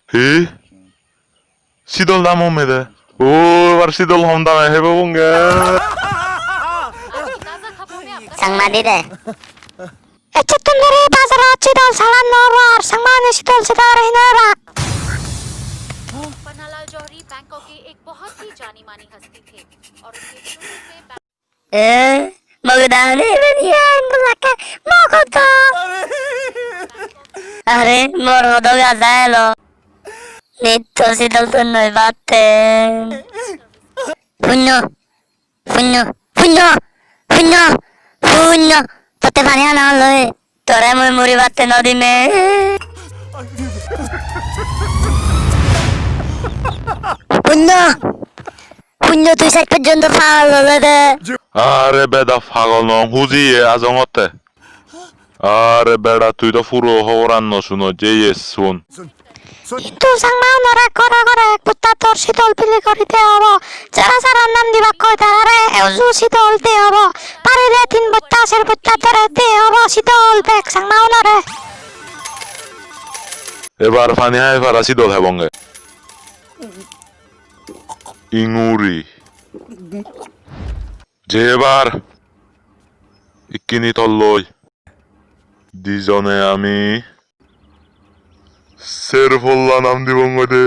হি 시돌 남옵니다. 오, বার 시돌 험담에 해보본 게. ताज़ा खबरों में आपका 상만이래. 어쨌든 우리 바사라 지돌 살란 너라 상만이 시돌 지돌 해내라. पन्नालाल जौहरी बैंकॉक के एक बहुत ही जानी मानी हस्ती थे और उनके शुरू से 먹으다 레벨이야 몰라까 먹었다. আরে মোর হদগা যাইলো নিত্য শীতল তো নই বাতে শূন্য শূন্য শূন্য শূন্য শূন্য তোতে পানি আনা লয় তোরে মই মুড়ি বাতে নদী মে শূন্য শূন্য তুই সাইড পর্যন্ত পাওয়া ললে দে আরে বেদা পাগল নং হুজিয়ে আজং অতে। আরে বেড়া তুই তো পুরো হওরান নশুনো যে শুন। কিন্তু 상만어라 করা করে পুত্তা তোর শীতল পিলি করিতে হব যারা যারা নাম দিবা কই তারে এজু শীতল তে হব পারিলে 3 বত্তা 4 বত্তা তোরে দে হব শীতল বেক 상만어রে এবার পানি হাই ফারা সিদল হেবঙ্গে ইঙুরি যে এবার ইকিনি তল্লই দুজনে আমি সেরফল্লা নাম দিবঙ্গ দে